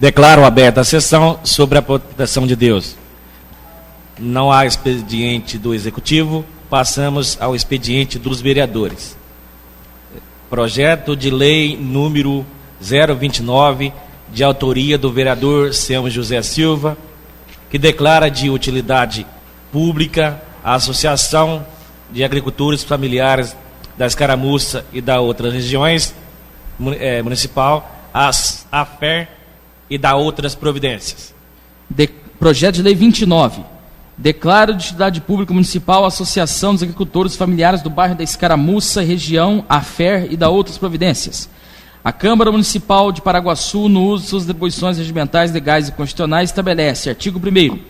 Declaro aberta a sessão sobre a proteção de Deus. Não há expediente do Executivo. Passamos ao expediente dos vereadores. Projeto de lei número 029, de autoria do vereador Selmo José Silva, que declara de utilidade pública a Associação de Agricultores Familiares da Escaramuça e da outras regiões municipal, a AFER, e da outras providências. Projeto de lei 29. Declara de utilidade pública municipal a Associação dos Agricultores Familiares do bairro da Escaramuça, região, AFER, e da outras providências. A Câmara Municipal de Paraguaçu, no uso de suas atribuições regimentais, legais e constitucionais, estabelece, artigo 1º,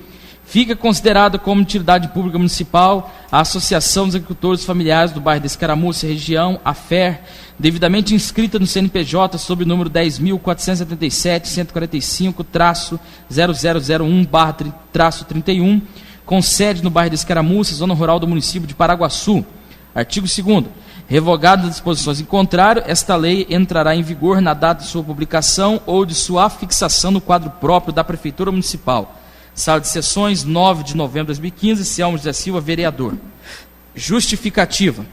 fica considerada como utilidade pública municipal a Associação dos Agricultores Familiares do bairro da Escaramuça, região, AFER, devidamente inscrita no CNPJ sob o número 10.477-145-0001/31, com sede no bairro da Escaramuça, zona rural do município de Paraguaçu. Artigo 2º. Revogada as disposições em contrário, esta lei entrará em vigor na data de sua publicação ou de sua afixação no quadro próprio da Prefeitura Municipal. Sala de Sessões, 9 de novembro de 2015, Selmo José Silva, vereador. Justificativa.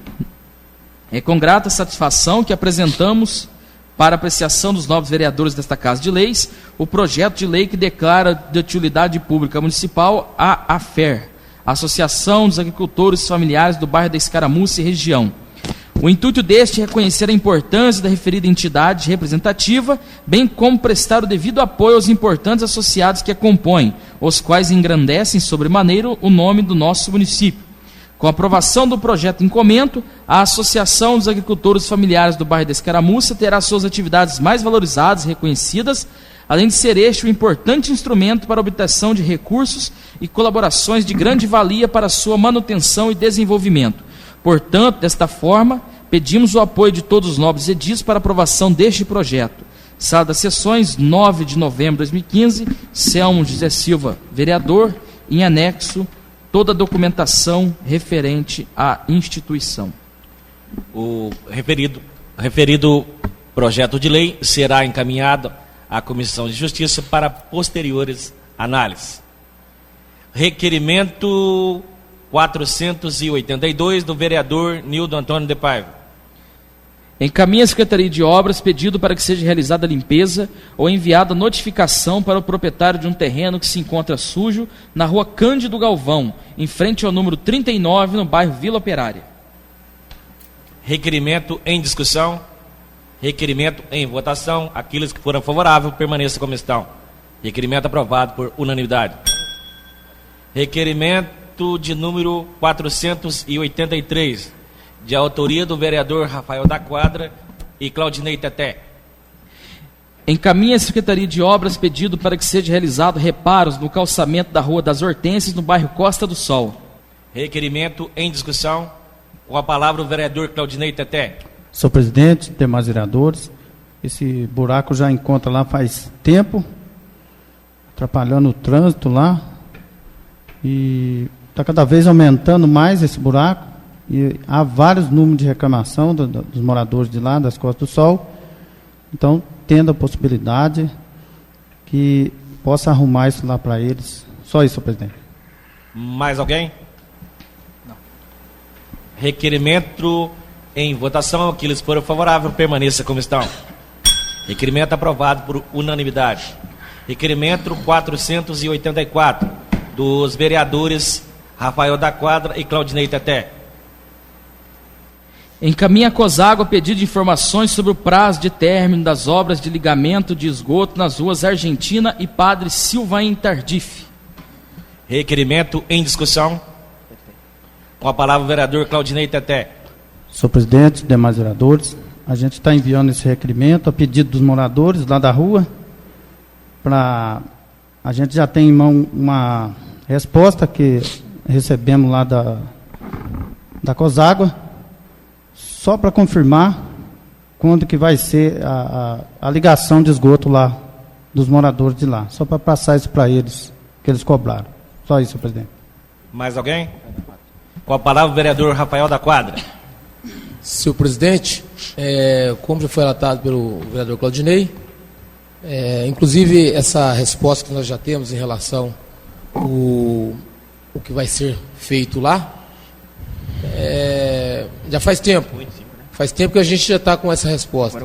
É com grata satisfação que apresentamos para apreciação dos novos vereadores desta Casa de Leis o projeto de lei que declara de utilidade pública municipal a AFER, Associação dos Agricultores Familiares do bairro da Escaramuça e região. O intuito deste é reconhecer a importância da referida entidade representativa, bem como prestar o devido apoio aos importantes associados que a compõem, os quais engrandecem sobremaneira o nome do nosso município. Com a aprovação do projeto em comento, a Associação dos Agricultores Familiares do bairro da Escaramuça terá suas atividades mais valorizadas e reconhecidas, além de ser este um importante instrumento para a obtenção de recursos e colaborações de grande valia para sua manutenção e desenvolvimento. Portanto, desta forma, pedimos o apoio de todos os nobres edis para aprovação deste projeto. Sala das Sessões, 9 de novembro de 2015, Selmo José Silva, vereador, em anexo, toda a documentação referente à instituição. O referido projeto de lei será encaminhado à Comissão de Justiça para posteriores análises. Requerimento 482 do vereador Nildo Antônio de Paiva. Encaminha a Secretaria de Obras pedido para que seja realizada a limpeza ou enviada notificação para o proprietário de um terreno que se encontra sujo na rua Cândido Galvão, em frente ao número 39, no bairro Vila Operária. Requerimento em discussão. Requerimento em votação. Aqueles que foram favoráveis, permaneçam como estão. Requerimento aprovado por unanimidade. Requerimento de número 483, de autoria do vereador Rafael da Quadra e Claudinei Teté. Encaminha a Secretaria de Obras pedido para que seja realizado reparos no calçamento da Rua das Hortênsias, no bairro Costa do Sol. Requerimento em discussão. Com a palavra o vereador Claudinei Teté. Senhor presidente, demais vereadores, esse buraco já encontra lá faz tempo, atrapalhando o trânsito lá, e está cada vez aumentando mais esse buraco, e há vários números de reclamação dos moradores de lá, das Costas do Sol. Então, tendo a possibilidade que possa arrumar isso lá para eles. Só isso, senhor presidente. Mais alguém? Não. Requerimento em votação. Aqueles que foram favoráveis, permaneça como estão. Requerimento aprovado por unanimidade. Requerimento 484 dos vereadores Rafael da Quadra e Claudinei Teté. Encaminha a Coságua pedido de informações sobre o prazo de término das obras de ligamento de esgoto nas ruas Argentina e Padre Silvain Tardif. Requerimento em discussão. Com a palavra o vereador Claudinei Teté. Senhor presidente, demais vereadores, a gente está enviando esse requerimento a pedido dos moradores lá da rua. A gente já tem em mão uma resposta que recebemos lá da Coságua, só para confirmar quando que vai ser a ligação de esgoto lá dos moradores de lá, só para passar isso para eles, que eles cobraram. Só isso, senhor presidente. Mais alguém? Com a palavra o vereador Rafael da Quadra. Senhor presidente, como já foi relatado pelo vereador Claudinei, Inclusive, essa resposta que nós já temos em relação o que vai ser feito lá, já faz tempo. Faz tempo que a gente já está com essa resposta.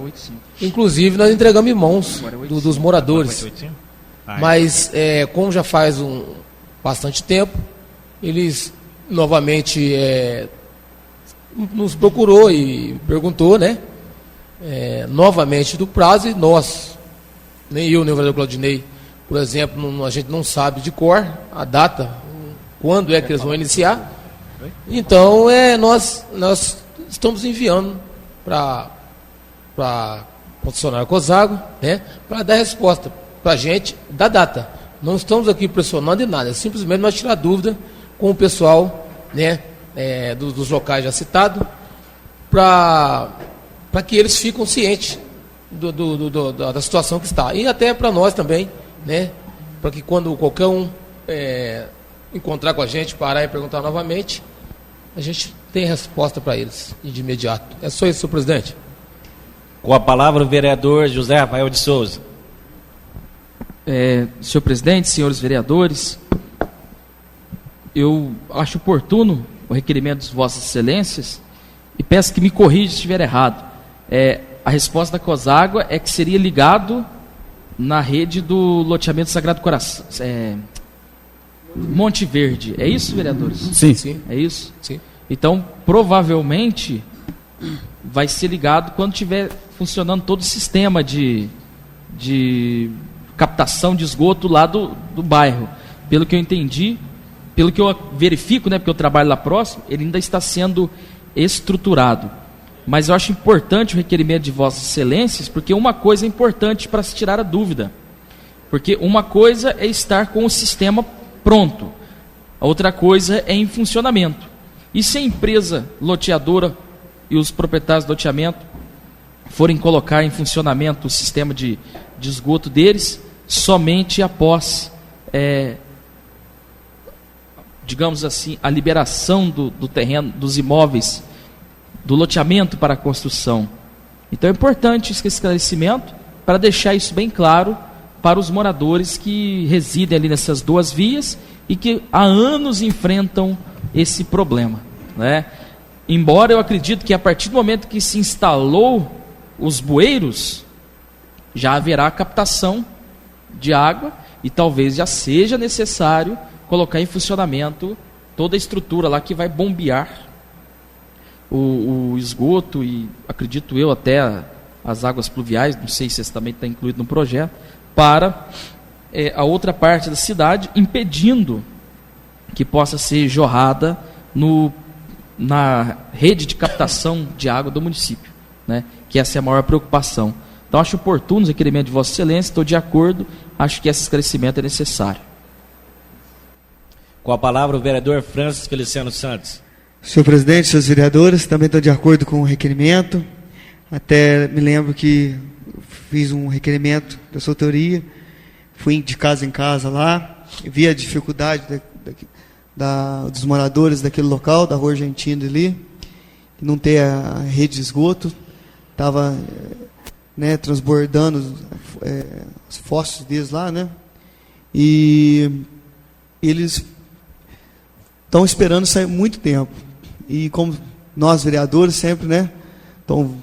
Inclusive, nós entregamos em mãos dos moradores. Mas, como já faz bastante tempo, eles novamente nos procurou e perguntou, né? Novamente do prazo, e nós, nem eu, nem o vereador Claudinei, por exemplo, a gente não sabe de cor a data, quando é que eles vão iniciar. Então, nós estamos enviando para a concessionária Cosago, né, para dar resposta para a gente da data. Não estamos aqui pressionando em nada, simplesmente nós tirar dúvida com o pessoal, né, dos locais já citados, para que eles fiquem cientes da situação que está. E até para nós também, né, para que quando qualquer um encontrar com a gente, parar e perguntar novamente, a gente tem resposta para eles de imediato. É só isso, senhor presidente. Com a palavra o vereador José Rafael de Souza. Senhor presidente, senhores vereadores, eu acho oportuno o requerimento de vossas excelências e peço que me corrija se estiver errado. A resposta da Coságua é que seria ligado na rede do loteamento Sagrado Coração, Monte Verde. É isso, vereadores? Sim. É isso? Sim. Então, provavelmente, vai ser ligado quando estiver funcionando todo o sistema de captação de esgoto lá do bairro. Pelo que eu entendi, pelo que eu verifico, né, porque eu trabalho lá próximo, ele ainda está sendo estruturado. Mas eu acho importante o requerimento de vossas excelências, porque uma coisa é importante para se tirar a dúvida. Porque uma coisa é estar com o sistema pronto, a outra coisa é em funcionamento. E se a empresa loteadora e os proprietários do loteamento forem colocar em funcionamento o sistema de esgoto deles, somente após, digamos assim, a liberação do terreno, dos imóveis, do loteamento para a construção. Então é importante esse esclarecimento para deixar isso bem claro para os moradores que residem ali nessas duas vias e que há anos enfrentam esse problema, né? Embora eu acredito que a partir do momento que se instalou os bueiros, já haverá captação de água e talvez já seja necessário colocar em funcionamento toda a estrutura lá que vai bombear o esgoto e, acredito eu, até as águas pluviais, não sei se esse também está incluído no projeto, para a outra parte da cidade, impedindo que possa ser jorrada na rede de captação de água do município, né? Que essa é a maior preocupação. Então, acho oportuno o requerimento de Vossa Excelência, estou de acordo, acho que esse esclarecimento é necessário. Com a palavra o vereador Francis Feliciano Santos. Senhor presidente, senhores vereadores, também estou de acordo com o requerimento. Até me lembro que fiz um requerimento da sua autoria, fui de casa em casa lá, vi a dificuldade dos moradores daquele local, da Rua Argentina ali, não ter a rede de esgoto, estava transbordando os fósseis deles lá, né? E eles estão esperando isso há muito tempo. E como nós, vereadores, sempre, estão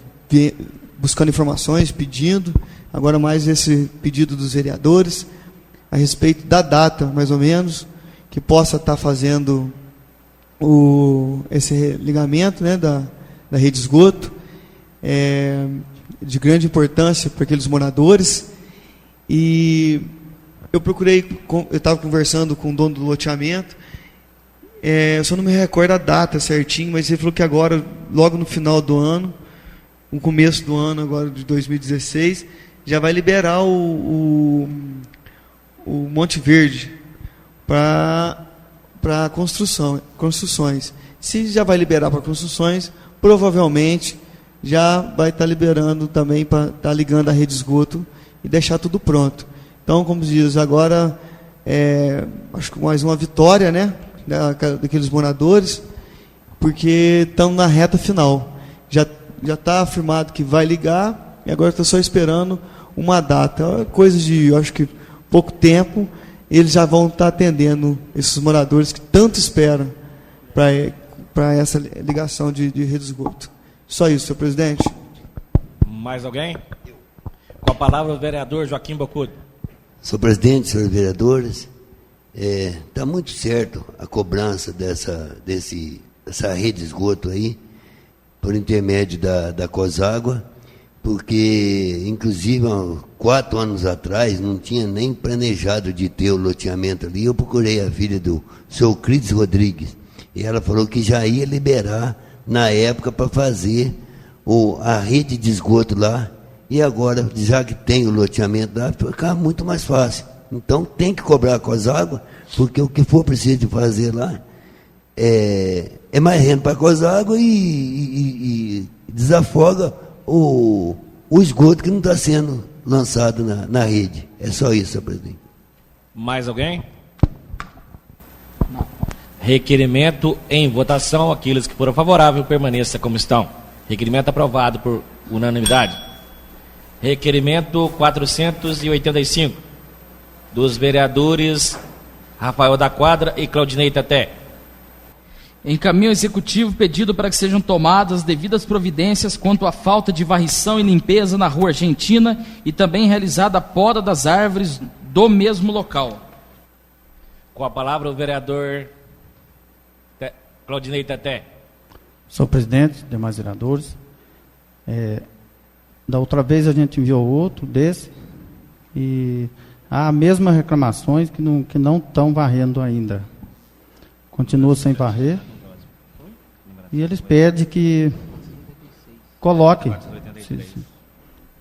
buscando informações, pedindo, agora mais esse pedido dos vereadores, a respeito da data, mais ou menos, que possa estar fazendo esse ligamento, da rede de esgoto, de grande importância para aqueles moradores. E eu estava conversando com o dono do loteamento, eu só não me recordo a data certinho, mas ele falou que agora, logo no final do ano, no começo do ano agora de 2016, já vai liberar o Monte Verde para construções. Se já vai liberar para construções, provavelmente já vai estar liberando também para estar ligando a rede de esgoto e deixar tudo pronto. Então, como diz, agora acho que mais uma vitória, daqueles moradores, porque estão na reta final. Já está afirmado que vai ligar, e agora está só esperando uma data, coisa de, eu acho que pouco tempo, eles já vão estar atendendo esses moradores que tanto esperam para essa ligação de rede de esgoto. Só isso, senhor presidente. Mais alguém? Com a palavra o vereador Joaquim Bocudo. Senhor presidente, senhores vereadores, está muito certo a cobrança dessa rede de esgoto aí, por intermédio da Coságua, porque, inclusive, há 4 anos atrás, não tinha nem planejado de ter o loteamento ali. Eu procurei a filha do seu Cris Rodrigues, e ela falou que já ia liberar, na época, para fazer a rede de esgoto lá, e agora, já que tem o loteamento lá, fica muito mais fácil. Então, tem que cobrar a Coságua, porque o que for preciso de fazer lá é mais renda para a Coságua e desafoga o esgoto que não está sendo lançado na rede. É só isso, senhor presidente. Mais alguém? Não. Requerimento em votação. Aqueles que foram favoráveis, permaneça como estão. Requerimento aprovado por unanimidade. Requerimento 485, dos vereadores Rafael da Quadra e Claudinei Teté. Encaminha ao Executivo pedido para que sejam tomadas as devidas providências quanto à falta de varrição e limpeza na Rua Argentina e também realizada a poda das árvores do mesmo local. Com a palavra o vereador Claudinei Teté. Senhor presidente, demais vereadores, da outra vez a gente enviou outro desse e há mesmas reclamações que não estão varrendo ainda. Continua sem varrer. E eles pedem que coloque.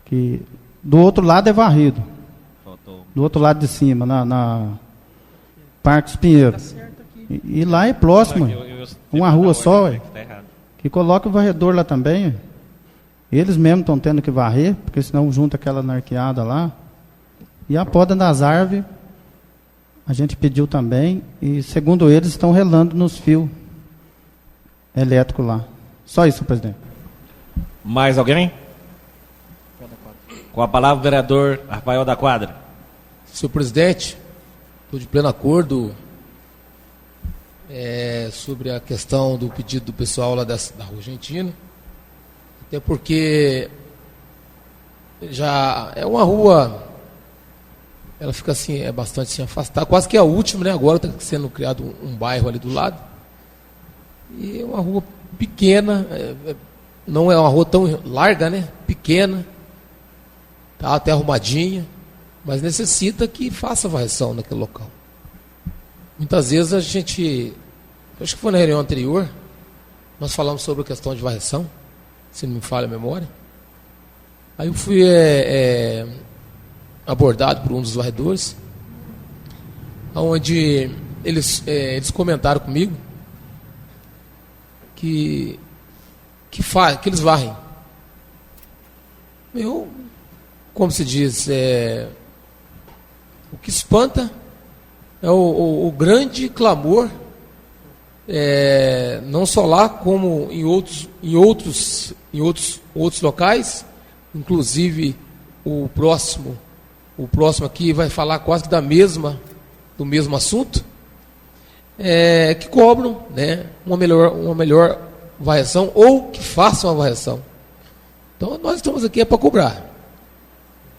Que do outro lado é varrido. Do outro lado de cima, na Parque Espinheiro. E lá é próximo. Uma rua só. Que coloque o varredor lá também. Eles mesmos estão tendo que varrer, porque senão junta aquela narqueada lá. E a poda das árvores, a gente pediu também, e segundo eles, estão relando nos fios elétricos lá. Só isso, presidente. Mais alguém? Com a palavra o vereador Rafael da Quadra. Senhor presidente, estou de pleno acordo sobre a questão do pedido do pessoal lá da Rua Argentina, até porque já é uma rua, ela fica assim, bastante assim, afastada, quase que é a última, né? Agora está sendo criado um bairro ali do lado, e é uma rua pequena, não é uma rua tão larga, né? Pequena, tá até arrumadinha, mas necessita que faça varrição naquele local. Muitas vezes a gente, acho que foi na reunião anterior, nós falamos sobre a questão de varrição, se não me falha a memória. Aí eu fui abordado por um dos varredores, onde eles comentaram comigo que eles varrem. Eu, como se diz, o que espanta é o grande clamor, não só lá, como em outros locais, inclusive o próximo aqui vai falar quase que do mesmo assunto, que cobram, né, uma melhor varrição, ou que façam a varrição. Então nós estamos aqui para cobrar.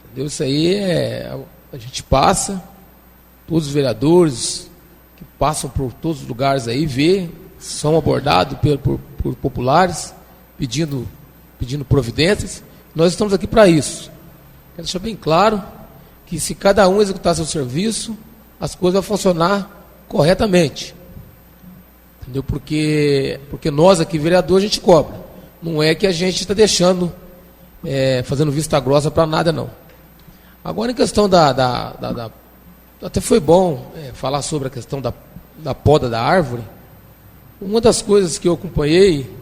Entendeu? Isso aí a gente passa, todos os vereadores que passam por todos os lugares aí, são abordados por populares, pedindo providências. Nós estamos aqui para isso. Quero deixar bem claro que se cada um executar seu serviço, as coisas vão funcionar corretamente. Entendeu? Porque nós aqui, vereador, a gente cobra. Não é que a gente está deixando, fazendo vista grossa para nada, não. Agora, em questão até foi bom falar sobre a questão da poda da árvore. Uma das coisas que eu acompanhei,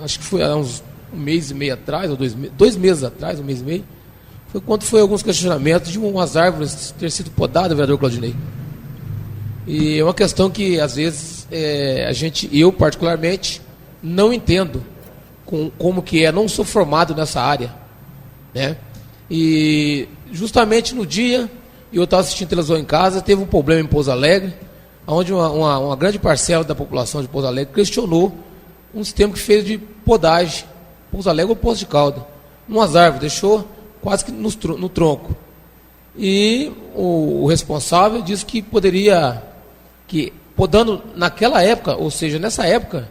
acho que foi há uns um mês e meio atrás, ou 2 meses atrás, um mês e meio, foi quando foi alguns questionamentos de umas árvores ter sido podadas, vereador Claudinei. E é uma questão que, às vezes, eu particularmente, não entendo como que não sou formado nessa área. né? E justamente no dia, eu estava assistindo televisão em casa, teve um problema em Pouso Alegre, onde uma grande parcela da população de Pouso Alegre questionou um sistema que fez de podagem, Pouso Alegre ou Poço de Calda, umas árvores, deixou quase que no tronco. E o responsável disse que poderia, que podando naquela época, ou seja, nessa época,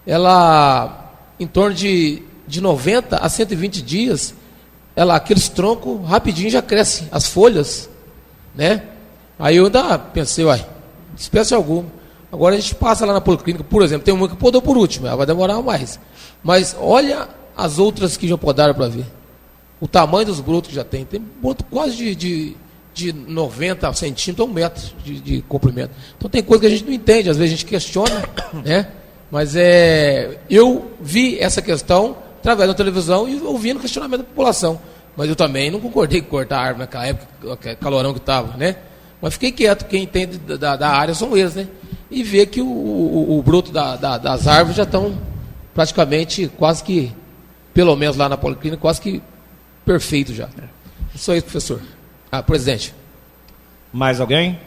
ela, em torno de 90 a 120 dias, aqueles troncos rapidinho já crescem, as folhas, né? Aí eu ainda pensei, espécie alguma. Agora a gente passa lá na policlínica, por exemplo, tem uma que podou por último, ela vai demorar mais. Mas olha as outras que já podaram para ver. O tamanho dos brotos que já tem. Tem broto quase de 90 centímetros a 1 metro de comprimento. Então tem coisa que a gente não entende, às vezes a gente questiona, né? Mas eu vi essa questão através da televisão e ouvindo o questionamento da população. Mas eu também não concordei com cortar a árvore naquela época, calorão que estava, né? Mas fiquei quieto, quem entende da área são eles, né? E ver que o broto das árvores já estão praticamente quase que, pelo menos lá na policlínica, quase que perfeito já. Só isso, professor. Presidente. Mais alguém?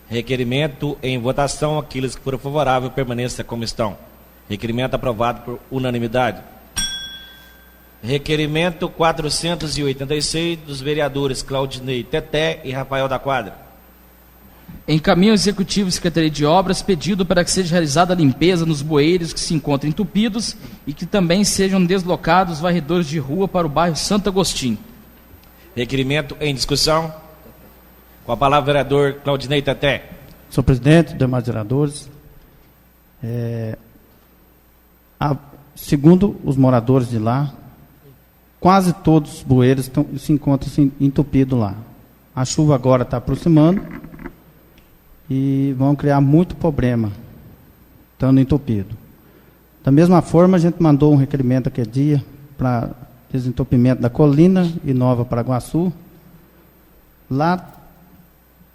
Requerimento em votação. Aqueles que foram favoráveis, permaneça como estão. Requerimento aprovado por unanimidade. Requerimento 486 dos vereadores Claudinei Teté e Rafael da Quadra. Encaminho ao Executivo e Secretaria de Obras pedido para que seja realizada a limpeza nos bueiros que se encontram entupidos e que também sejam deslocados varredores de rua para o bairro Santo Agostinho. Requerimento em discussão. Com a palavra, vereador Claudinei Teté. Senhor presidente, demais vereadores, segundo os moradores de lá, quase todos os bueiros se encontram entupidos lá. A chuva agora está aproximando e vão criar muito problema, estando entupido. Da mesma forma, a gente mandou um requerimento aquele dia para desentupimento da Colina e Nova Paraguaçu. Lá,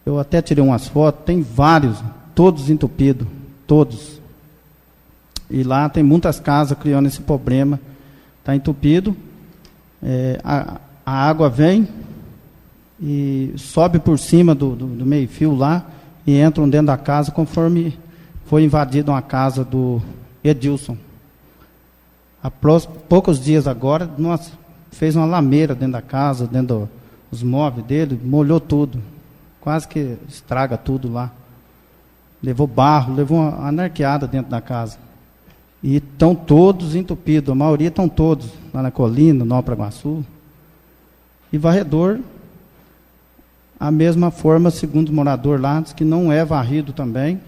eu até tirei umas fotos, tem vários, todos entupidos, todos. E lá tem muitas casas criando esse problema, está entupido. A água vem e sobe por cima do meio-fio lá e entram dentro da casa conforme foi invadida uma casa do Edilson. Há poucos dias agora, fez uma lameira dentro da casa, dentro dos móveis dele, molhou tudo. Quase que estraga tudo lá. Levou barro, levou uma anarqueada dentro da casa. E estão todos entupidos, a maioria estão todos, lá na Colina, Nova Paraguaçu. E varredor, a mesma forma, segundo o morador lá, diz que não é varrido também.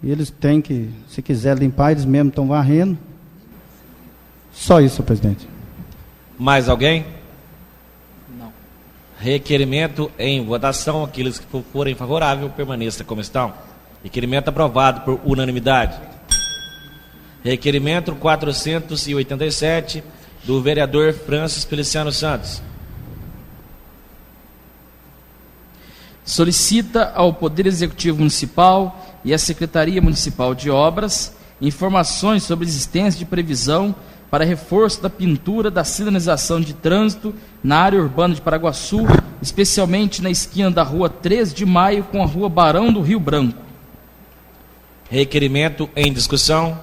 E eles têm que, se quiser limpar, eles mesmos estão varrendo. Só isso, senhor presidente. Mais alguém? Não. Requerimento em votação. Aqueles que forem favoráveis, permaneça como estão. Requerimento aprovado por unanimidade. Requerimento 487 do vereador Francis Feliciano Santos. Solicita ao Poder Executivo Municipal e à Secretaria Municipal de Obras informações sobre a existência de previsão para reforço da pintura da sinalização de trânsito na área urbana de Paraguaçu, especialmente na esquina da rua 3 de Maio com a rua Barão do Rio Branco. Requerimento em discussão.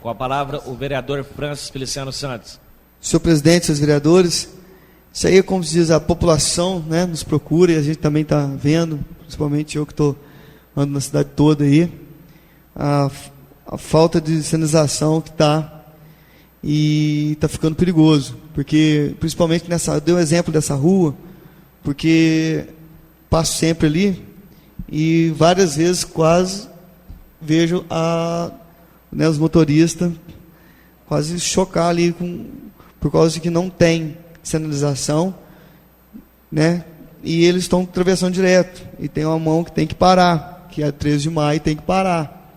Com a palavra, o vereador Francis Feliciano Santos. Senhor presidente, senhores vereadores, isso aí é como se diz, a população, né, nos procura, e a gente também está vendo, principalmente eu que ando na cidade toda aí, a falta de sinalização que está, e está ficando perigoso, porque principalmente eu dei um exemplo dessa rua, porque passo sempre ali, e várias vezes quase vejo os motoristas quase chocar ali por causa de que não tem sinalização, né? E eles estão atravessando direto, e tem uma mão que tem que parar, que é 13 de maio, tem que parar.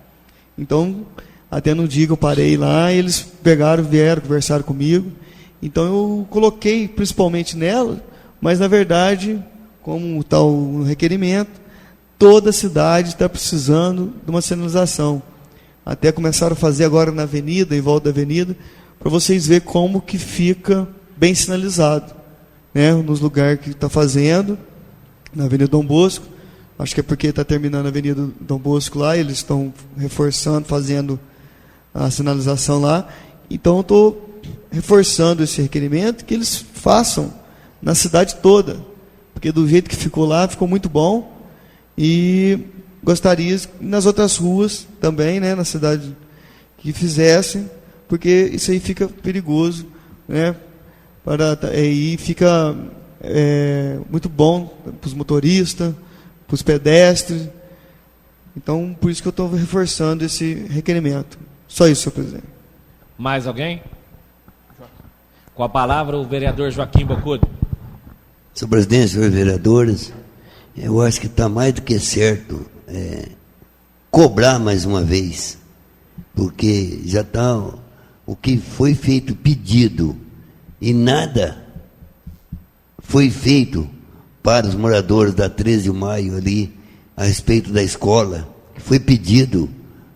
Então, até no dia que eu parei lá, eles vieram, conversaram comigo. Então eu coloquei principalmente nela, mas na verdade, como está o requerimento, toda a cidade está precisando de uma sinalização. Até começaram a fazer agora na avenida, em volta da avenida, para vocês verem como que fica bem sinalizado, né, nos lugares que está fazendo, na Avenida Dom Bosco. Acho que é porque está terminando a Avenida Dom Bosco lá, eles estão reforçando, fazendo a sinalização lá. Então, eu estou reforçando esse requerimento, que eles façam na cidade toda, porque do jeito que ficou lá, ficou muito bom, e gostaria nas outras ruas também, né, na cidade, que fizessem, porque isso aí fica perigoso, né, e fica muito bom para os motoristas, para os pedestres. Então, por isso que eu estou reforçando esse requerimento. Só isso, senhor presidente. Mais alguém? Com a palavra, o vereador Joaquim Bocudo. Senhor presidente, senhores vereadores, eu acho que está mais do que certo cobrar mais uma vez, porque já está o que foi feito pedido e nada foi feito para os moradores da 13 de maio ali, a respeito da escola, que foi pedido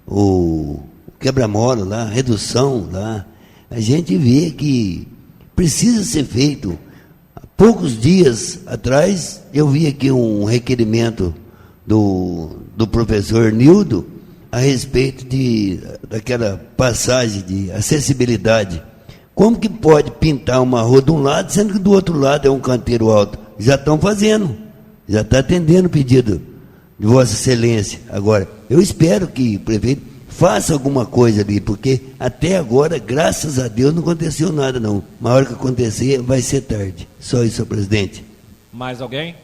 o quebra-mola lá, a redução lá. A gente vê que precisa ser feito. Há poucos dias atrás, eu vi aqui um requerimento do professor Nildo a respeito daquela passagem de acessibilidade. Como que pode pintar uma rua de um lado, sendo que do outro lado é um canteiro alto? Já estão fazendo, já está atendendo o pedido de Vossa Excelência. Agora, eu espero que o prefeito faça alguma coisa ali, porque até agora, graças a Deus, não aconteceu nada não. Mas a hora que acontecer, vai ser tarde. Só isso, senhor presidente. Mais alguém?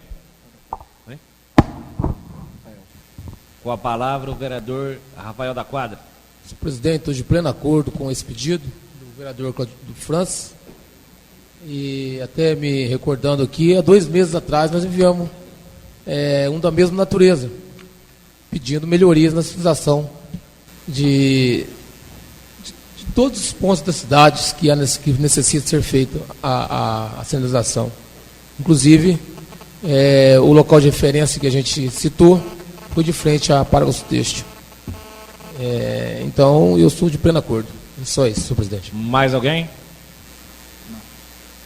Com a palavra, o vereador Rafael da Quadra. Senhor presidente, estou de pleno acordo com esse pedido do vereador Cláudio Francis. E até me recordando aqui, há 2 meses atrás nós enviamos um da mesma natureza, pedindo melhorias na sinalização de todos os pontos das cidades que necessita ser feita a sinalização. Inclusive, o local de referência que a gente citou foi de frente à Paraguaçu Têxtil. Então, eu sou de pleno acordo. Só isso, senhor presidente. Mais alguém?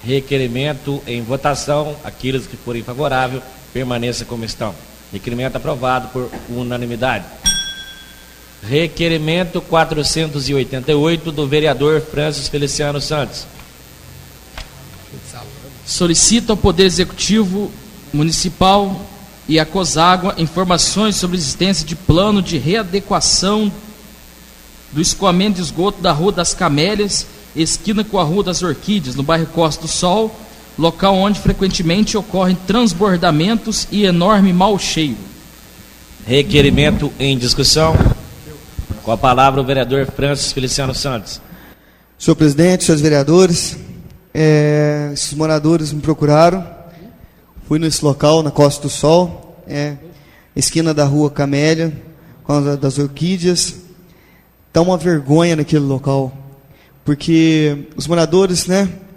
Requerimento em votação. Aqueles que forem favoráveis, permaneça como estão. Requerimento aprovado por unanimidade. Requerimento 488 do vereador Francis Feliciano Santos. Solicita ao Poder Executivo Municipal e a COSAGUA informações sobre a existência de plano de readequação do escoamento de esgoto da Rua das Camélias, esquina com a Rua das Orquídeas, no bairro Costa do Sol, local onde frequentemente ocorrem transbordamentos e enorme mau cheiro. Requerimento em discussão. Com a palavra o vereador Francis Feliciano Santos. Senhor presidente, senhores vereadores, esses moradores me procuraram. Fui nesse local, na Costa do Sol, esquina da Rua Camélia, com a das Orquídeas. Está uma vergonha naquele local, porque os moradores,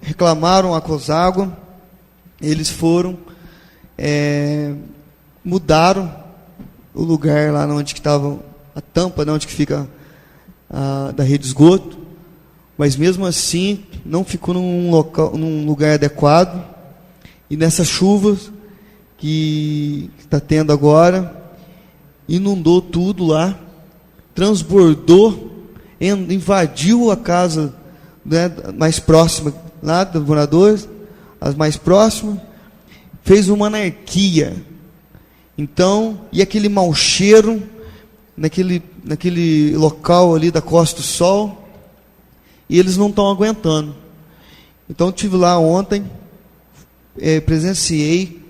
reclamaram a COSAGUA, eles foram, mudaram o lugar lá onde que estava a tampa, onde que fica da rede de esgoto, mas mesmo assim não ficou num lugar adequado. E nessas chuvas que está tendo agora, inundou tudo lá, transbordou, invadiu a casa mais próxima lá dos moradores, as mais próximas, fez uma anarquia. Então, e aquele mau cheiro naquele local ali da Costa do Sol, e eles não estão aguentando. Então, eu estive lá ontem, presenciei,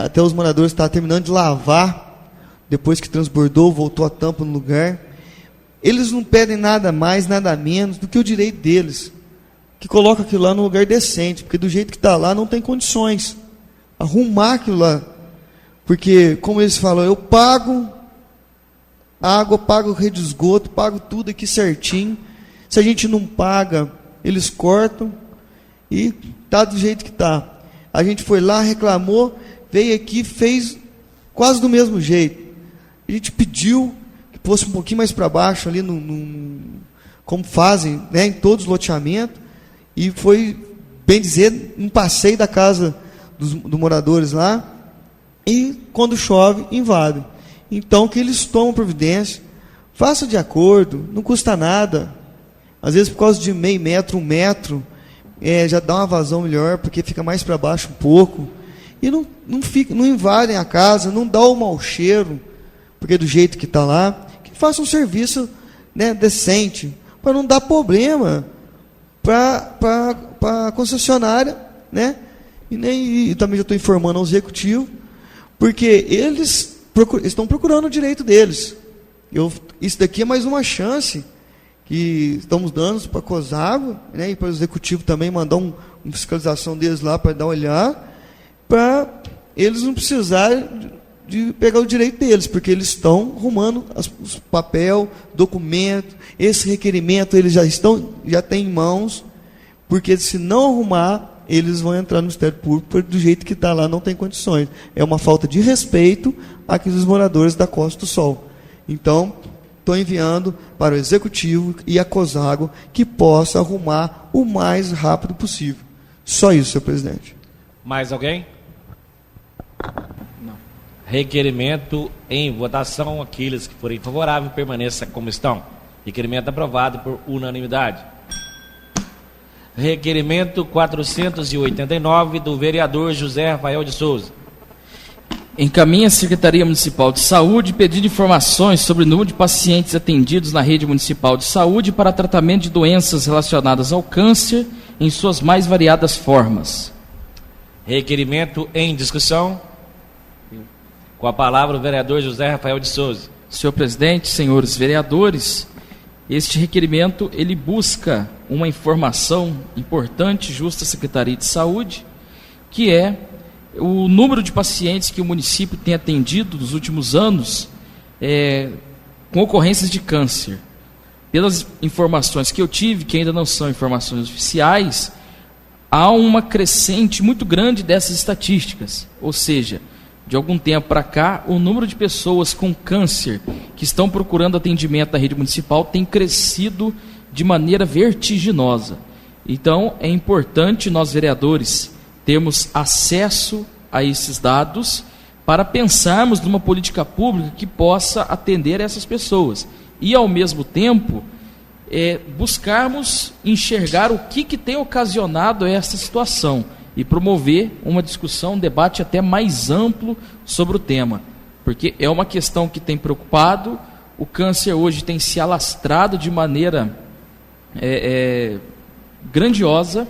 até os moradores estavam terminando de lavar, depois que transbordou, voltou a tampa no lugar. Eles não pedem nada mais, nada menos do que o direito deles, que coloca aquilo lá num lugar decente, porque do jeito que está lá não tem condições arrumar aquilo lá, porque, como eles falam, eu pago água, pago rede de esgoto, pago tudo aqui certinho. Se a gente não paga, eles cortam e está do jeito que está. A gente foi lá, reclamou, veio aqui, fez quase do mesmo jeito. A gente pediu que fosse um pouquinho mais para baixo, ali como fazem, em todos os loteamentos, e foi bem dizer, um passeio da casa dos moradores lá, e quando chove, invadem. Então, que eles tomam providência, façam de acordo, não custa nada. Às vezes, por causa de meio metro, 1 metro, já dá uma vazão melhor, porque fica mais para baixo um pouco. E não invadem a casa, não dá o mau cheiro, porque do jeito que está lá, que façam um serviço, né, decente, para não dar problema para a concessionária, né? E também já estou informando ao executivo, porque eles estão procurando o direito deles. Isso daqui é mais uma chance que estamos dando para a COSAGUA, né, e para o executivo também mandar uma fiscalização deles lá para dar uma olhada, para eles não precisarem de pegar o direito deles, porque eles estão arrumando os papel, documento, esse requerimento eles já têm em mãos, porque se não arrumar, eles vão entrar no Ministério Público, do jeito que está lá, não tem condições. É uma falta de respeito àqueles moradores da Costa do Sol. Então, estou enviando para o Executivo e a COSAGUA que possa arrumar o mais rápido possível. Só isso, senhor presidente. Mais alguém? Não. Requerimento em votação. Aqueles que forem favoráveis, permaneça como estão. Requerimento aprovado por unanimidade. Requerimento 489 do vereador José Rafael de Souza. Encaminha a Secretaria Municipal de Saúde pedindo informações sobre o número de pacientes atendidos na rede municipal de saúde para tratamento de doenças relacionadas ao câncer em suas mais variadas formas. Requerimento em discussão. Com a palavra o vereador José Rafael de Souza. Senhor presidente, senhores vereadores, este requerimento ele busca uma informação importante, justa à Secretaria de Saúde, que é o número de pacientes que o município tem atendido nos últimos anos com ocorrências de câncer. Pelas informações que eu tive, que ainda não são informações oficiais, há uma crescente muito grande dessas estatísticas. Ou seja, de algum tempo para cá, o número de pessoas com câncer que estão procurando atendimento na rede municipal tem crescido de maneira vertiginosa. Então, é importante nós, vereadores, termos acesso a esses dados para pensarmos numa política pública que possa atender essas pessoas. E, ao mesmo tempo, buscarmos enxergar o que tem ocasionado essa situação e promover uma discussão, um debate até mais amplo sobre o tema. Porque é uma questão que tem preocupado, o câncer hoje tem se alastrado de maneira grandiosa,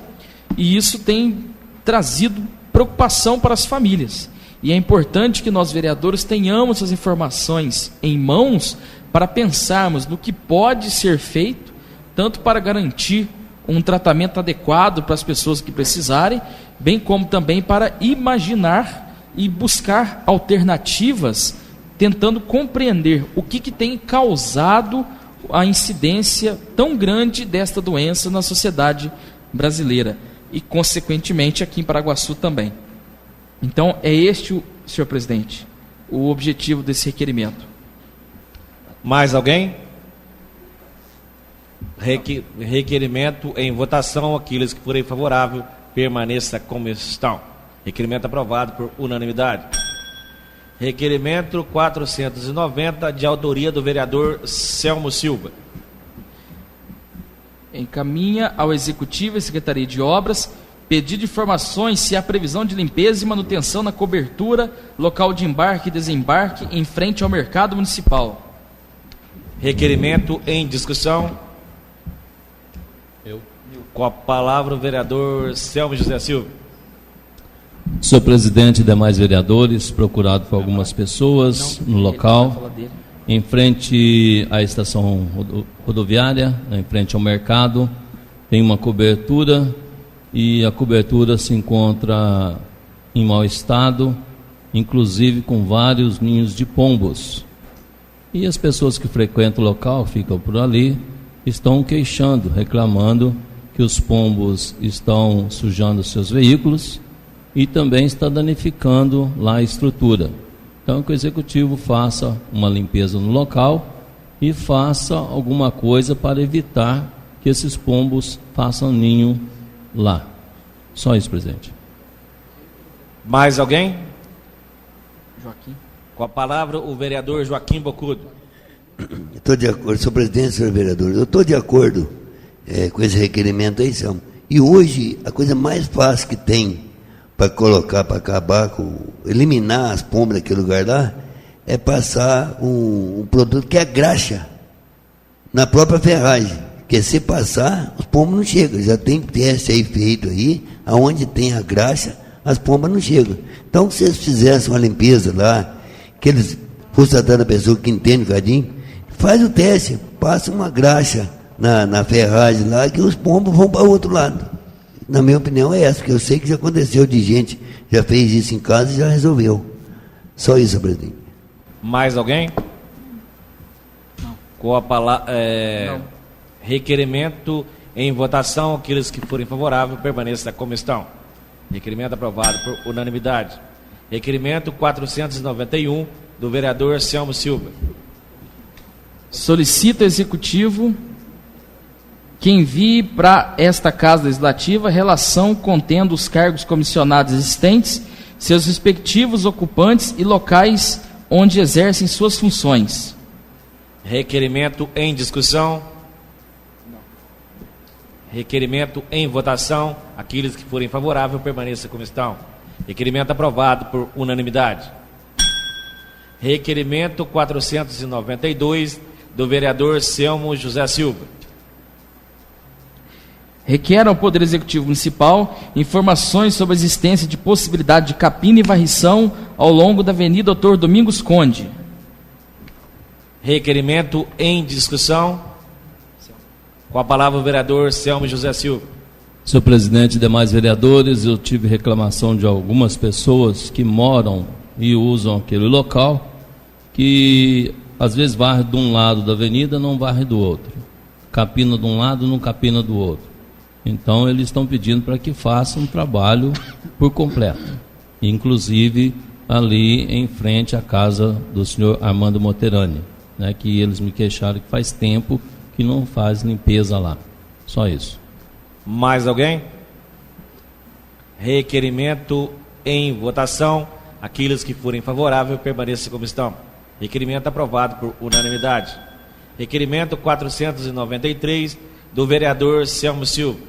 e isso tem trazido preocupação para as famílias. E é importante que nós, vereadores, tenhamos essas informações em mãos para pensarmos no que pode ser feito, tanto para garantir um tratamento adequado para as pessoas que precisarem, bem como também para imaginar e buscar alternativas, tentando compreender o que tem causado a incidência tão grande desta doença na sociedade brasileira e, consequentemente, aqui em Paraguaçu também. Então, é este, senhor presidente, o objetivo desse requerimento. Mais alguém? Requerimento em votação. Aqueles que forem favorável, permaneça como estão. Requerimento aprovado por unanimidade. Requerimento 490, de autoria do vereador Selmo Silva. Encaminha ao Executivo e Secretaria de Obras pedido de informações se há previsão de limpeza e manutenção na cobertura, local de embarque e desembarque em frente ao mercado municipal. Requerimento em discussão. Com a palavra o vereador Selmo José Silva. Senhor presidente e demais vereadores, procurado por algumas pessoas no local, em frente à estação rodoviária, em frente ao mercado, tem uma cobertura e a cobertura se encontra em mau estado, inclusive com vários ninhos de pombos. E as pessoas que frequentam o local, ficam por ali, estão queixando, reclamando que os pombos estão sujando seus veículos e também está danificando lá a estrutura. Então, que o Executivo faça uma limpeza no local e faça alguma coisa para evitar que esses pombos façam ninho lá. Só isso, presidente. Mais alguém? Joaquim. Com a palavra, o vereador Joaquim Bocudo. Estou de acordo, senhor presidente, senhor vereador, eu estou de acordo com esse requerimento aí, São. E hoje, a coisa mais fácil que tem para colocar, para acabar com, eliminar as pombas daquele lugar lá, é passar um produto que é graxa na própria ferragem. Porque se passar, os pombos não chegam. Já tem teste aí feito aí, aonde tem a graxa, as pombas não chegam. Então, se eles fizessem uma limpeza lá, que eles fossem dando a pessoa que entende o cadinho, faz o teste, passa uma graxa na ferragem lá, que os pombos vão para o outro lado. Na minha opinião é essa, porque eu sei que já aconteceu de gente, já fez isso em casa e já resolveu. Só isso, presidente. Mais alguém? Não. Com a palavra, Não. requerimento em votação, aqueles que forem favoráveis, permaneçam como estão. Requerimento aprovado por unanimidade. Requerimento 491, do vereador Selmo Silva. Solicita ao Executivo que envie para esta Casa Legislativa relação contendo os cargos comissionados existentes, seus respectivos ocupantes e locais onde exercem suas funções. Requerimento em discussão. Requerimento em votação. Aqueles que forem favoráveis, permaneçam como estão. Requerimento aprovado por unanimidade. Requerimento 492, do vereador Selmo José Silva. Requer ao Poder Executivo Municipal informações sobre a existência de possibilidade de capina e varrição ao longo da Avenida Dr. Domingos Conde. Requerimento em discussão. Com a palavra o vereador Selmo José Silva. Senhor presidente e demais vereadores, eu tive reclamação de algumas pessoas que moram e usam aquele local, que às vezes varre de um lado da avenida, não varre do outro. Capina de um lado, não capina do outro. Então eles estão pedindo para que façam um trabalho por completo. Inclusive ali em frente à casa do senhor Armando Moterani, né, que eles me queixaram que faz tempo que não faz limpeza lá. Só isso. Mais alguém? Requerimento em votação. Aqueles que forem favoráveis, permaneçam como estão. Requerimento aprovado por unanimidade. Requerimento 493, do vereador Selmo Silva.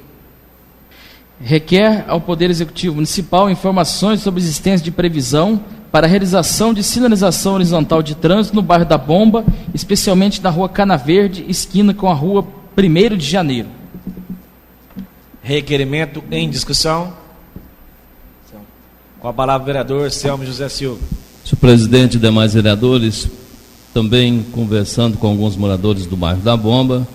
Requer ao Poder Executivo Municipal informações sobre a existência de previsão para a realização de sinalização horizontal de trânsito no bairro da Bomba, especialmente na rua Cana Verde, esquina com a rua 1º de Janeiro. Requerimento em discussão. Com a palavra o vereador Selmo José Silva. Senhor presidente e demais vereadores, também conversando com alguns moradores do bairro da Bomba,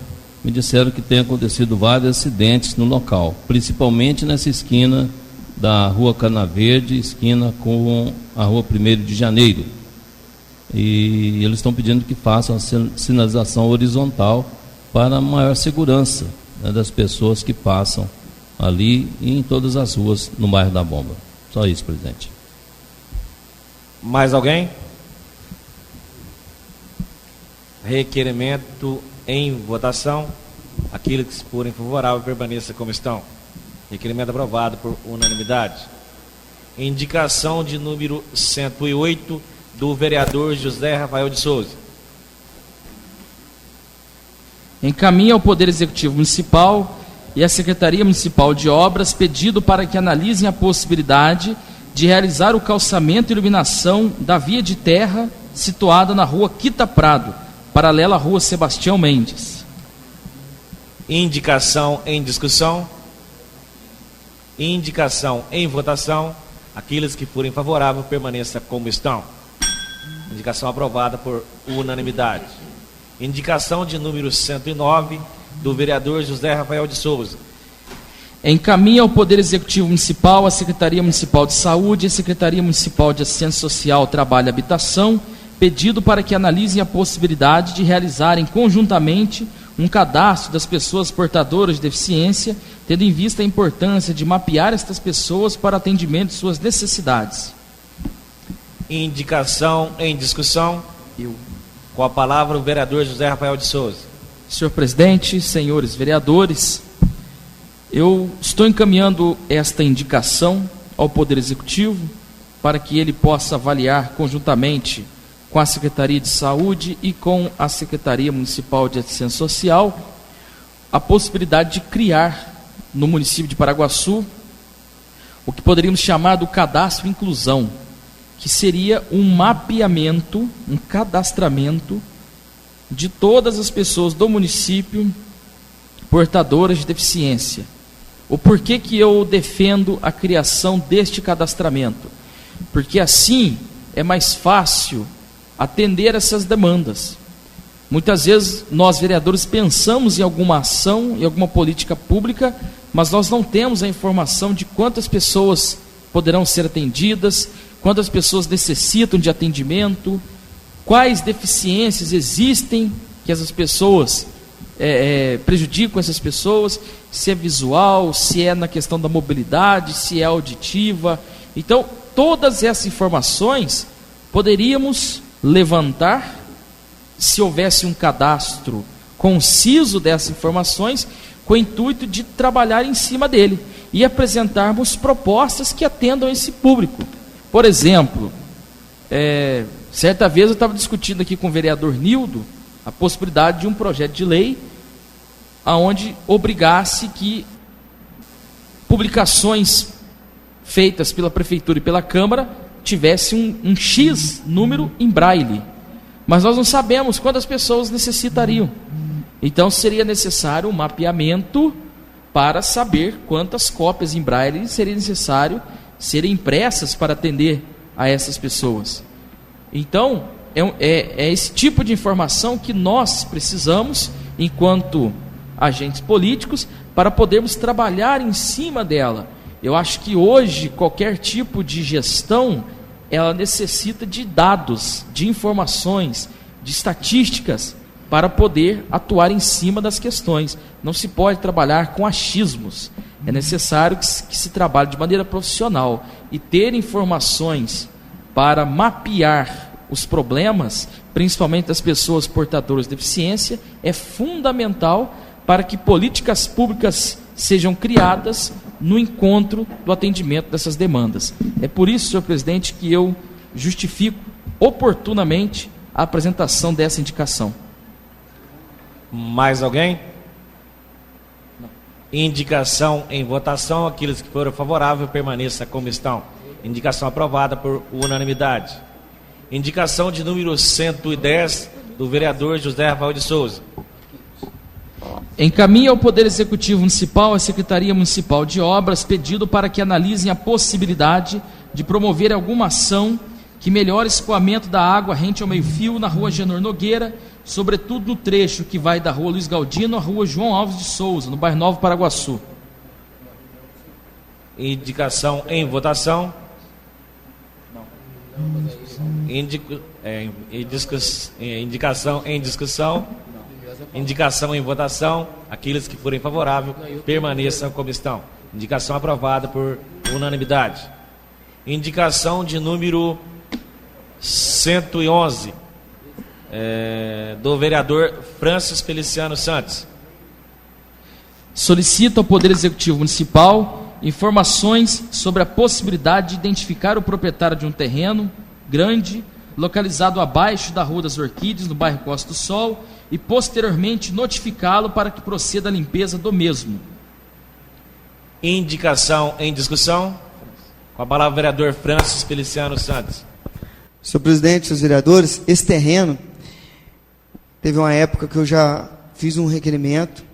me disseram que tem acontecido vários acidentes no local, principalmente nessa esquina da rua Cana Verde, esquina com a rua 1º de Janeiro. E eles estão pedindo que façam a sinalização horizontal para maior segurança, né, das pessoas que passam ali e em todas as ruas no bairro da Bomba. Só isso, presidente. Mais alguém? Requerimento em votação. Aqueles que forem favoráveis, permaneçam como estão. Requerimento aprovado por unanimidade. Indicação de número 108, do vereador José Rafael de Souza. Encaminha ao Poder Executivo Municipal e à Secretaria Municipal de Obras pedido para que analisem a possibilidade de realizar o calçamento e iluminação da via de terra situada na rua Quita Prado, paralela à rua Sebastião Mendes. Indicação em discussão. Indicação em votação. Aqueles que forem favoráveis, permaneçam como estão. Indicação aprovada por unanimidade. Indicação de número 109, do vereador José Rafael de Souza. Encaminha ao Poder Executivo Municipal, à Secretaria Municipal de Saúde e à Secretaria Municipal de Assistência Social, Trabalho e Habitação, pedido para que analisem a possibilidade de realizarem conjuntamente um cadastro das pessoas portadoras de deficiência, tendo em vista a importância de mapear estas pessoas para atendimento de suas necessidades. Indicação em discussão. Com a palavra o vereador José Rafael de Souza. Senhor presidente, senhores vereadores, Eu estou encaminhando esta indicação ao Poder Executivo para que ele possa avaliar conjuntamente com a Secretaria de Saúde e com a Secretaria Municipal de Assistência Social a possibilidade de criar no município de Paraguaçu o que poderíamos chamar do cadastro inclusão, que seria um mapeamento, um cadastramento de todas as pessoas do município portadoras de deficiência. O porquê que eu defendo a criação deste cadastramento? Porque assim é mais fácil atender essas demandas. Muitas vezes nós vereadores pensamos em alguma ação, em alguma política pública, mas nós não temos a informação de quantas pessoas poderão ser atendidas, quantas pessoas necessitam de atendimento, quais deficiências existem que essas pessoas prejudicam essas pessoas, se é visual, se é na questão da mobilidade, se é auditiva. Então, todas essas informações poderíamos levantar se houvesse um cadastro conciso dessas informações, com o intuito de trabalhar em cima dele e apresentarmos propostas que atendam esse público. Por exemplo, certa vez eu estava discutindo aqui com o vereador Nildo a possibilidade de um projeto de lei aonde obrigasse que publicações feitas pela Prefeitura e pela Câmara tivessem um X número em braille. Mas nós não sabemos quantas pessoas necessitariam. Então seria necessário um mapeamento para saber quantas cópias em braille seria necessário serem impressas para atender a essas pessoas. Então, é esse tipo de informação que nós precisamos, enquanto agentes políticos, para podermos trabalhar em cima dela. Eu acho que hoje, qualquer tipo de gestão, ela necessita de dados, de informações, de estatísticas, para poder atuar em cima das questões. Não se pode trabalhar com achismos. É necessário que se trabalhe de maneira profissional e ter informações para mapear os problemas, principalmente das pessoas portadoras de deficiência, é fundamental para que políticas públicas sejam criadas no encontro do atendimento dessas demandas. É por isso, senhor presidente, que eu justifico oportunamente a apresentação dessa indicação. Mais alguém? Não. Indicação em votação. Aqueles que foram favoráveis, permaneça como estão. Indicação aprovada por unanimidade. Indicação de número 110 do vereador José Rafael de Souza. Encaminha ao Poder Executivo Municipal, à Secretaria Municipal de Obras, pedido para que analisem a possibilidade de promover alguma ação que melhore o escoamento da água rente ao meio-fio na rua Genor Nogueira, sobretudo no trecho que vai da rua Luiz Galdino à rua João Alves de Souza, no bairro Novo Paraguaçu. Indicação em votação. Indicação em discussão. Indicação em votação. Aqueles que forem favoráveis, permaneçam como estão. Indicação aprovada por unanimidade. Indicação de número 111 do vereador Francis Feliciano Santos. Solicito ao Poder Executivo Municipal informações sobre a possibilidade de identificar o proprietário de um terreno grande, localizado abaixo da Rua das Orquídeas, no bairro Costa do Sol, e posteriormente notificá-lo para que proceda a limpeza do mesmo. Indicação em discussão. Com a palavra o vereador Francis Feliciano Santos. Senhor presidente, senhores vereadores, esse terreno, teve uma época que eu já fiz um requerimento,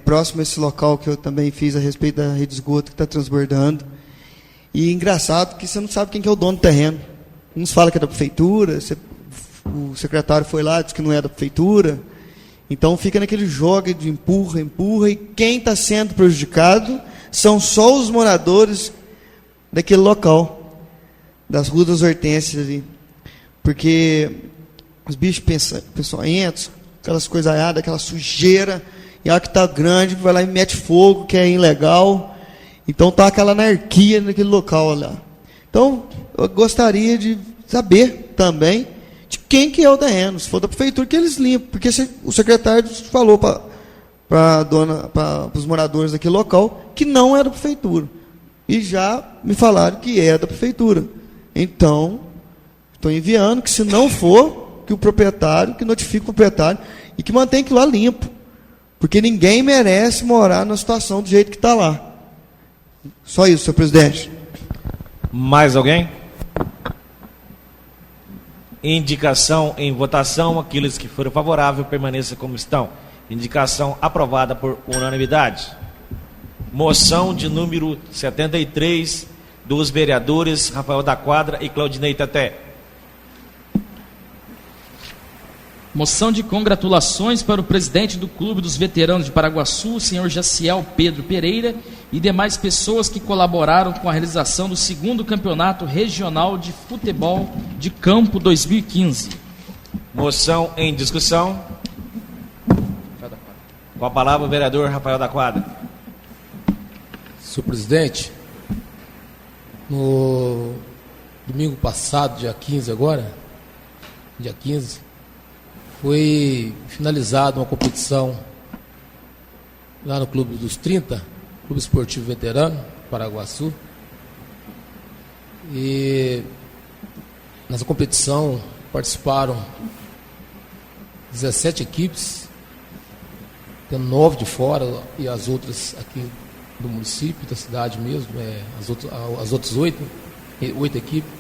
próximo a esse local que eu também fiz a respeito da rede de esgoto que está transbordando. E engraçado que você não sabe quem que é o dono do terreno. Uns falam que é da prefeitura, o secretário foi lá, disse que não é da prefeitura. Então fica naquele jogo de empurra, empurra, e quem está sendo prejudicado são só os moradores daquele local, das ruas das Hortênsias ali. Porque os bichos peçonhentos, aquelas coisaiadas, aquela sujeira, e a que está grande, vai lá e mete fogo, que é ilegal. Então está aquela anarquia naquele local lá. Então, eu gostaria de saber também de quem que é o terreno. Se for da prefeitura, que eles limpam. Porque o secretário falou para para os moradores daquele local, que não é da prefeitura. E já me falaram que é da prefeitura. Então, estou enviando que, se não for, que o proprietário, que notifique o proprietário e que mantenha aquilo lá limpo. Porque ninguém merece morar na situação do jeito que está lá. Só isso, senhor presidente. Mais alguém? Indicação em votação. Aqueles que forem favoráveis, permaneçam como estão. Indicação aprovada por unanimidade. Moção de número 73 dos vereadores Rafael da Quadra e Claudinei Teté. Moção de congratulações para o presidente do Clube dos Veteranos de Paraguaçu, senhor Jaciel Pedro Pereira, e demais pessoas que colaboraram com a realização do 2º Campeonato Regional de Futebol de Campo 2015. Moção em discussão. Com a palavra o vereador Rafael da Quadra. Senhor presidente, no domingo passado, dia 15 agora, dia 15, foi finalizada uma competição lá no Clube dos 30, Clube Esportivo Veterano, Paraguaçu. E nessa competição participaram 17 equipes, tendo 9 de fora e as outras aqui do município, da cidade mesmo, as outras 8 equipes.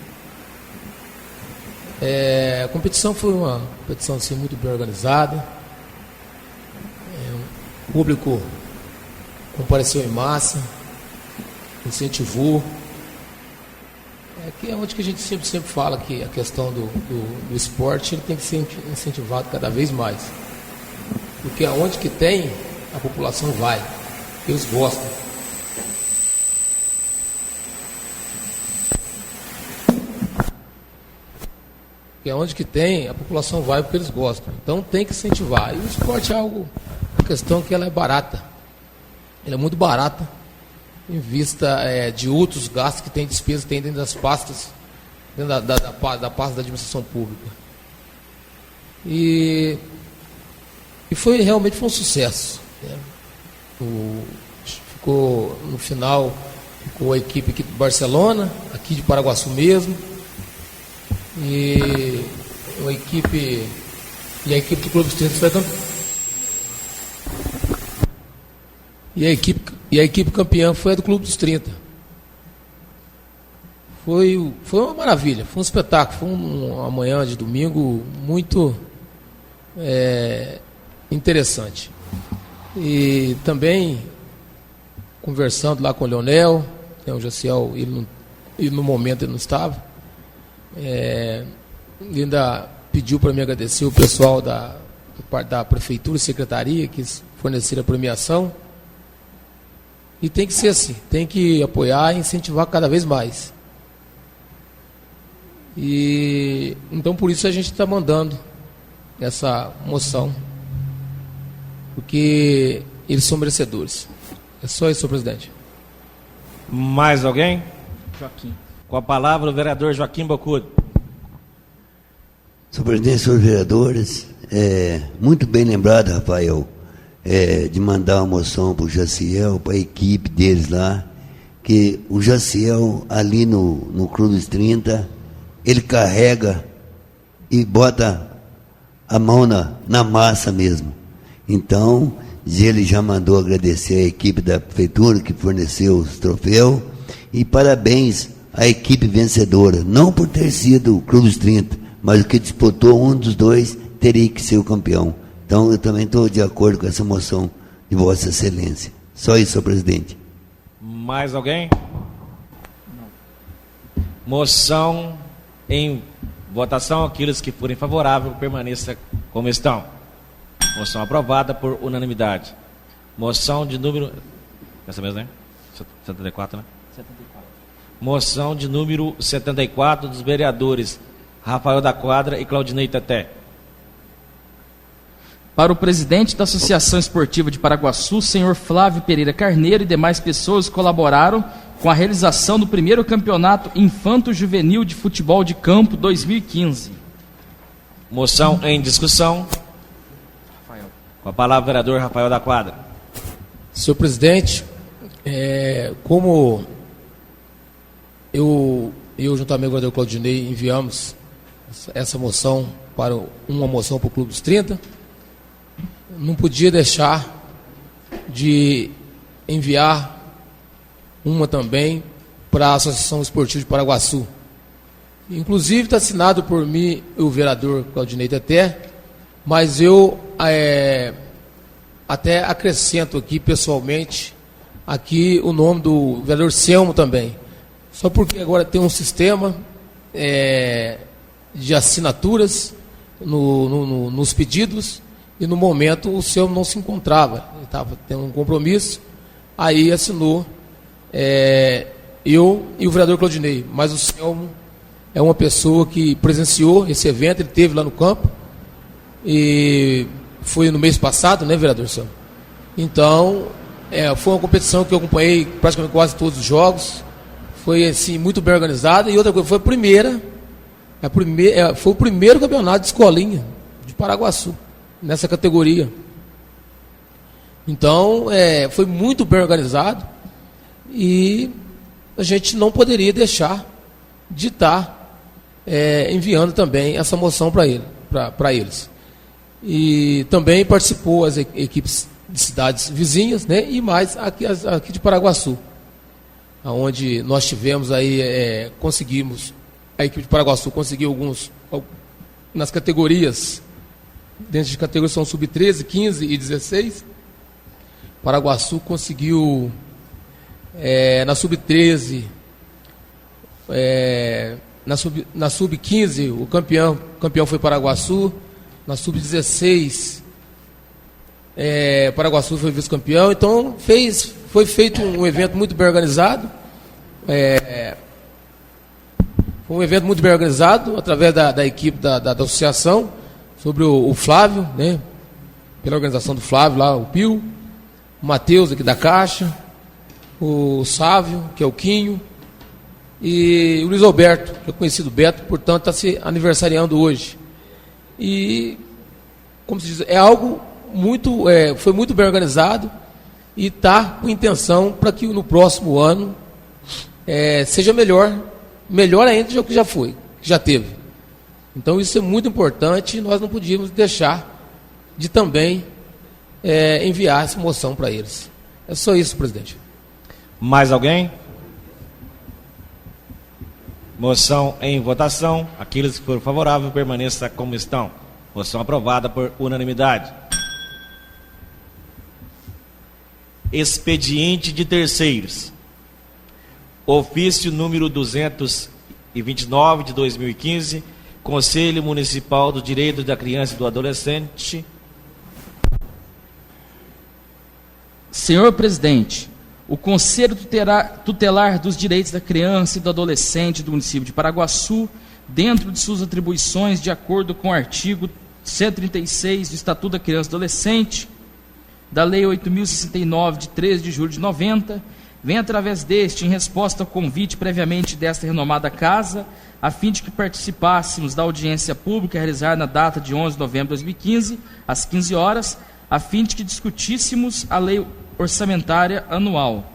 A competição foi uma competição assim, muito bem organizada. O público compareceu em massa, incentivou. Aqui é onde que a gente sempre fala que a questão do esporte ele tem que ser incentivado cada vez mais. Porque aonde que tem, a população vai. Eles gostam. Porque onde que tem, a população vai porque eles gostam. Então tem que incentivar. E o esporte é algo, uma questão que ela é barata. Ela é muito barata em vista de outros gastos que tem, despesas que tem dentro das pastas, dentro da pasta da administração pública. E realmente foi um sucesso. Né? No final, ficou a equipe aqui de Barcelona, aqui de Paraguaçu mesmo. E a equipe do Clube dos 30 foi campeã. E a equipe campeã foi a do Clube dos 30. Foi uma maravilha, foi um espetáculo, foi uma manhã de domingo muito interessante. E também conversando lá com o Leonel, o Jaciel, ele no momento ele não estava. Ele ainda pediu para me agradecer o pessoal da prefeitura e secretaria que forneceram a premiação. E tem que ser assim, tem que apoiar e incentivar cada vez mais. E então por isso a gente está mandando essa moção, porque eles são merecedores. É só isso, senhor presidente. Mais alguém? Joaquim. Com a palavra o vereador Joaquim Bocudo. Senhor presidente, senhores vereadores, muito bem lembrado, Rafael, de mandar uma moção para o Jaciel, para a equipe deles lá, que o Jaciel ali no Clube dos 30, ele carrega e bota a mão na massa mesmo. Então, ele já mandou agradecer a equipe da prefeitura que forneceu os troféus, e parabéns à equipe vencedora, não por ter sido o Clube dos 30, mas o que disputou um dos dois teria que ser o campeão. Então, eu também estou de acordo com essa moção de Vossa Excelência. Só isso, senhor presidente. Mais alguém? Não. Moção em votação. Aqueles que forem favoráveis, permaneça como estão. Moção aprovada por unanimidade. Moção de número... Essa mesmo, né? 74, né? 74. Moção de número 74 dos vereadores Rafael da Quadra e Claudinei Teté. Para o presidente da Associação Esportiva de Paraguaçu, senhor Flávio Pereira Carneiro, e demais pessoas que colaboraram com a realização do 1º Campeonato Infanto-Juvenil de Futebol de Campo 2015. Moção em discussão. Rafael. Com a palavra, o vereador Rafael da Quadra. Senhor presidente, como eu juntamente com o vereador Claudinei, enviamos essa moção uma moção para o Clube dos 30, não podia deixar de enviar uma também para a Associação Esportiva de Paraguaçu. Inclusive está assinado por mim e o vereador Claudinei Teté, mas eu até acrescento aqui pessoalmente o nome do vereador Selmo também. Só porque agora tem um sistema de assinaturas nos pedidos, e no momento o Selmo não se encontrava, ele estava tendo um compromisso, aí assinou eu e o vereador Claudinei, mas o Selmo é uma pessoa que presenciou esse evento, ele esteve lá no campo, e foi no mês passado, né, vereador Selmo? Então, foi uma competição que eu acompanhei praticamente quase todos os jogos, foi assim, muito bem organizada, e outra coisa, foi foi o primeiro campeonato de escolinha de Paraguaçu, nessa categoria. Então, foi muito bem organizado, e a gente não poderia deixar de estar enviando também essa moção para eles. E também participou as equipes de cidades vizinhas, né, e mais aqui de Paraguaçu, onde nós tivemos aí, a equipe de Paraguaçu conseguiu alguns, nas categorias, dentro de categorias são sub-13, 15 e 16, Paraguaçu conseguiu, na sub-13, na sub-15, o campeão foi Paraguaçu, na sub-16, Paraguaçu foi vice-campeão, então foi feito um evento muito bem organizado, foi um evento muito bem organizado, através da equipe da associação, sobre o Flávio, né, pela organização do Flávio lá, o Pio, o Matheus aqui da Caixa, o Sávio, que é o Quinho, e o Luiz Alberto, que é conhecido Beto, portanto está se aniversariando hoje. E, como se diz, algo muito, foi muito bem organizado e está com intenção para que no próximo ano seja melhor ainda do que já foi, que já teve. Então isso é muito importante e nós não podíamos deixar de também enviar essa moção para eles. É só isso, presidente. Mais alguém? Moção em votação. Aqueles que forem favoráveis, permaneça como estão. Moção aprovada por unanimidade. Expediente de terceiros. Ofício número 229 de 2015, Conselho Municipal do Direito da Criança e do Adolescente. Senhor presidente, o Conselho Tutelar dos Direitos da Criança e do Adolescente do município de Paraguaçu, dentro de suas atribuições, de acordo com o artigo 136 do Estatuto da Criança e do Adolescente, da Lei 8.069, de 13 de julho de 90, vem através deste, em resposta ao convite previamente desta renomada casa, a fim de que participássemos da audiência pública realizada na data de 11 de novembro de 2015, às 15 horas, a fim de que discutíssemos a lei orçamentária anual.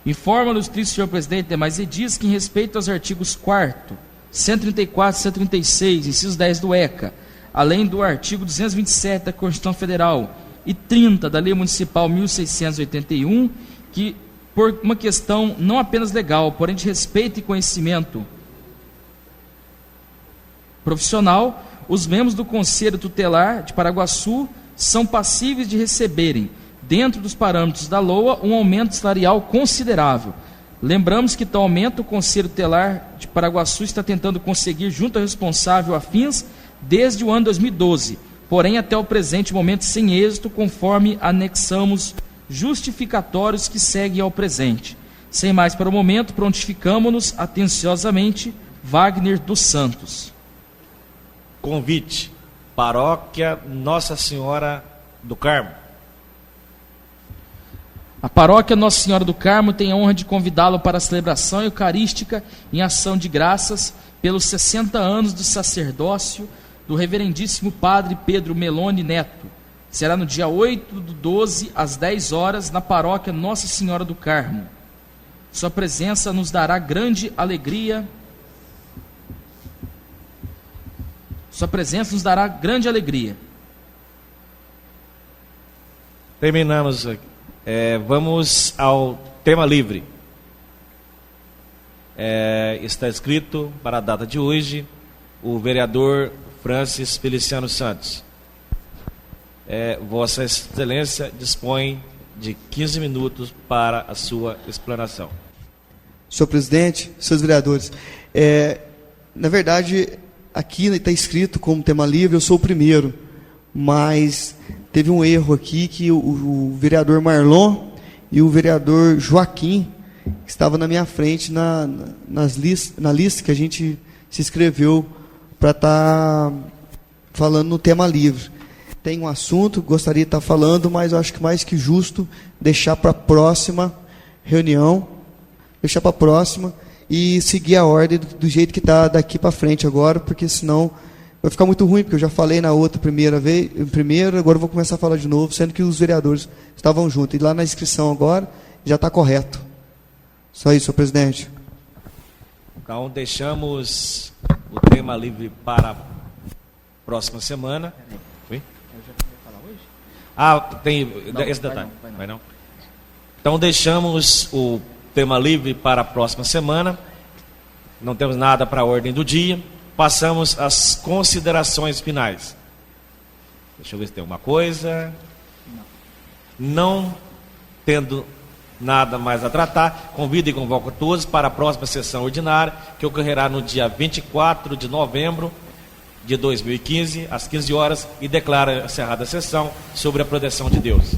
Informa o ilustríssimo senhor presidente demais edis que, em respeito aos artigos 4º, 134 e 136, incisos 10 do ECA, além do artigo 227 da Constituição Federal e 30 da Lei Municipal 1681, que, por uma questão não apenas legal, porém de respeito e conhecimento profissional, os membros do Conselho Tutelar de Paraguaçu são passíveis de receberem, dentro dos parâmetros da LOA, um aumento salarial considerável. Lembramos que tal aumento o Conselho Tutelar de Paraguaçu está tentando conseguir junto ao responsável afins desde o ano 2012, porém até o presente momento sem êxito, conforme anexamos justificatórios que seguem ao presente. Sem mais para o momento, prontificamo-nos atenciosamente. Wagner dos Santos. Convite. Paróquia Nossa Senhora do Carmo. A Paróquia Nossa Senhora do Carmo tem a honra de convidá-lo para a celebração eucarística em ação de graças pelos 60 anos do sacerdócio do reverendíssimo Padre Pedro Meloni Neto, Será no dia 8/12, às 10 horas, na paróquia Nossa Senhora do Carmo. Sua presença nos dará grande alegria. Sua presença nos dará grande alegria. Terminamos. Vamos ao tema livre. Está escrito para a data de hoje o vereador Francis Feliciano Santos. Vossa Excelência dispõe de 15 minutos para a sua explanação. Senhor presidente, senhores vereadores, na verdade, aqui está escrito como tema livre, eu sou o primeiro, mas teve um erro aqui que o vereador Marlon e o vereador Joaquim, que estava na minha frente na lista que a gente se inscreveu para estar falando no tema livre. Tem um assunto, gostaria de estar falando, mas eu acho que mais que justo deixar para a próxima reunião, deixar para a próxima e seguir a ordem do jeito que está daqui para frente agora, porque senão vai ficar muito ruim, porque eu já falei na outra primeira, agora eu vou começar a falar de novo, sendo que os vereadores estavam juntos. E lá na inscrição agora já está correto. Só isso, senhor presidente. Então, deixamos o tema livre para a próxima semana. Oi? Tem esse detalhe. Vai não. Então, deixamos o tema livre para a próxima semana. Não temos nada para a ordem do dia. Passamos às considerações finais. Deixa eu ver se tem alguma coisa. Não tendo nada mais a tratar, convido e convoco todos para a próxima sessão ordinária, que ocorrerá no dia 24 de novembro de 2015, às 15 horas, e declaro encerrada a sessão sobre a proteção de Deus.